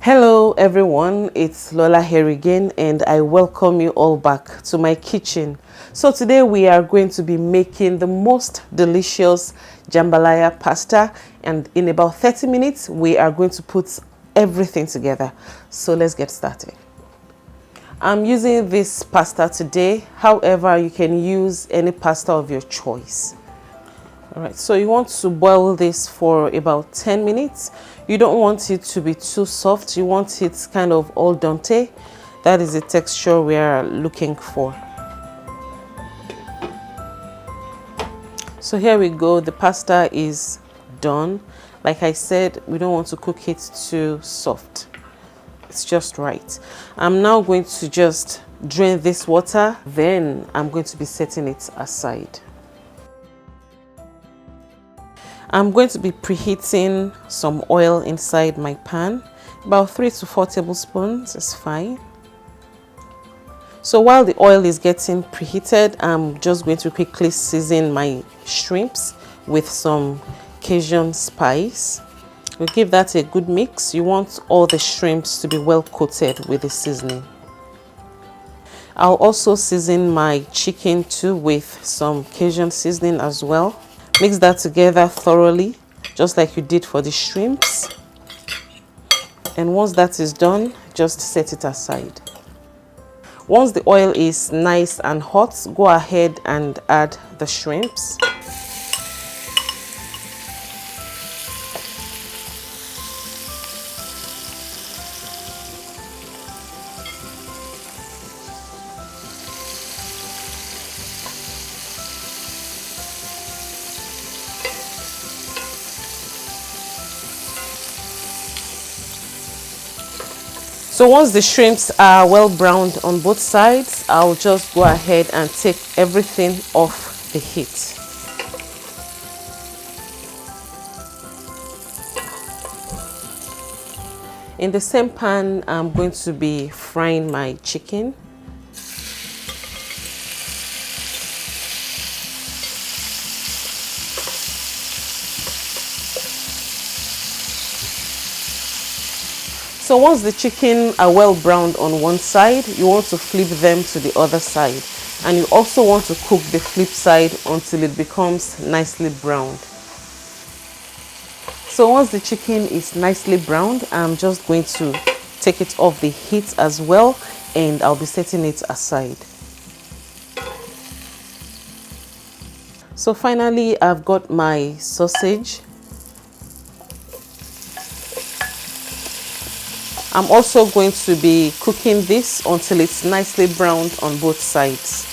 Hello everyone, it's Lola here again and I welcome you all back to my kitchen. So today we are going to be making the most delicious jambalaya pasta, and in about 30 minutes we are going to put everything together. So let's get started. I'm using this pasta today, however you can use any pasta of your choice. Alright, so you want to boil this for about 10 minutes. You don't want it to be too soft. You want it kind of al dente. That is the texture we are looking for. So here we go. The pasta is done. Like I said, we don't want to cook it too soft. It's just right. I'm now going to just drain this water. Then I'm going to be setting it aside. I'm going to be preheating some oil inside my pan. About 3 to 4 tablespoons is fine. So while the oil is getting preheated, I'm just going to quickly season my shrimps with some cajun spice. We'll give that a good mix. You want all the shrimps to be well coated with the seasoning. I'll also season my chicken too with some cajun seasoning as well. Mix that together thoroughly, just like you did for the shrimps. And once that is done, just set it aside. Once the oil is nice and hot, go ahead and add the shrimps. So once the shrimps are well browned on both sides, I'll just go ahead and take everything off the heat. In the same pan, I'm going to be frying my chicken. So once the chicken are well browned on one side, you want to flip them to the other side. And you also want to cook the flip side until it becomes nicely browned. So once the chicken is nicely browned, I'm just going to take it off the heat as well, and I'll be setting it aside. So finally, I've got my sausage. I'm also going to be cooking this until it's nicely browned on both sides.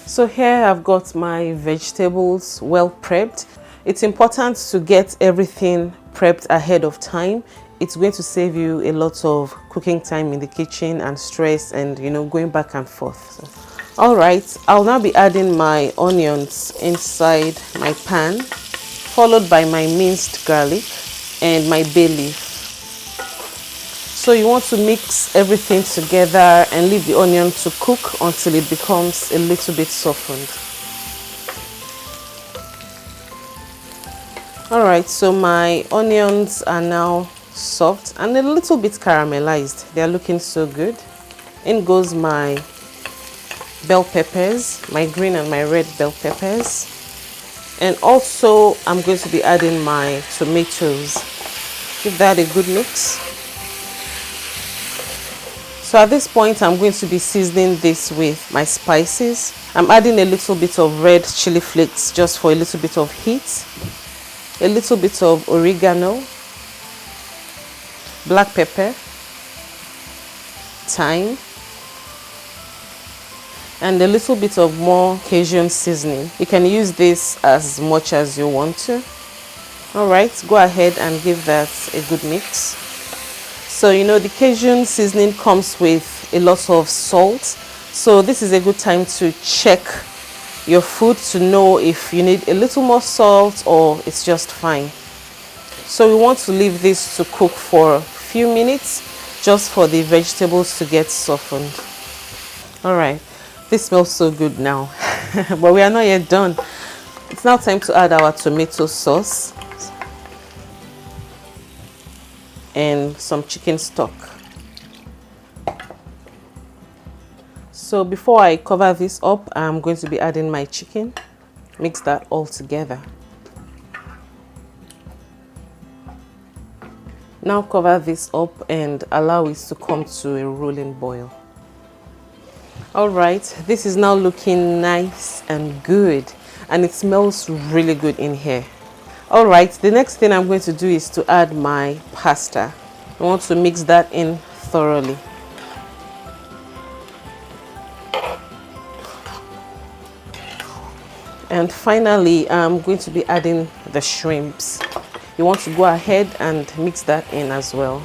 So here I've got my vegetables well prepped. It's important to get everything prepped ahead of time. It's going to save you a lot of cooking time in the kitchen and stress and, going back and forth. So. Alright, I'll now be adding my onions inside my pan, followed by my minced garlic and my bay leaf. So you want to mix everything together and leave the onion to cook until it becomes a little bit softened. Alright, so my onions are now soft and a little bit caramelized. They are looking so good. In goes my bell peppers, my green and my red bell peppers, and also I'm going to be adding my tomatoes. Give that a good mix. So at this point I'm going to be seasoning this with my spices. I'm adding a little bit of red chili flakes just for a little bit of heat, a little bit of oregano, black pepper, thyme, and a little bit of more cajun seasoning. You can use this as much as you want to. Alright, go ahead and give that a good mix. So the cajun seasoning comes with a lot of salt, so this is a good time to check your food to know if you need a little more salt or it's just fine. So we want to leave this to cook for a few minutes just for the vegetables to get softened. Alright, this smells so good now, but we are not yet done. It's now time to add our tomato sauce and some chicken stock. So before I cover this up, I'm going to be adding my chicken. Mix that all together. Now cover this up and allow it to come to a rolling boil. All right, this is now looking nice and good, and it smells really good in here. All right, the next thing I'm going to do is to add my pasta. I want to mix that in thoroughly. And finally, I'm going to be adding the shrimps. You want to go ahead and mix that in as well.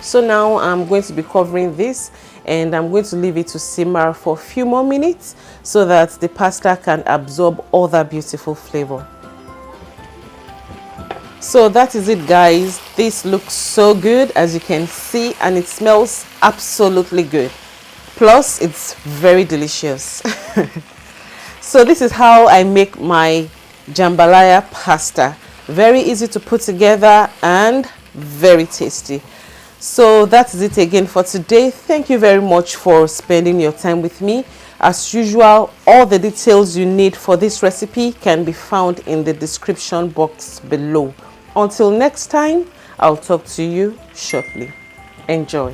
So now I'm going to be covering this, and I'm going to leave it to simmer for a few more minutes so that the pasta can absorb all that beautiful flavor. So that is it, guys. This looks so good, as you can see, and it smells absolutely good. Plus, it's very delicious. So this is how I make my jambalaya pasta. Very easy to put together and very tasty. So that is it again for today. Thank you very much for spending your time with me. As usual, all the details you need for this recipe can be found in the description box below. Until next time, I'll talk to you shortly. Enjoy.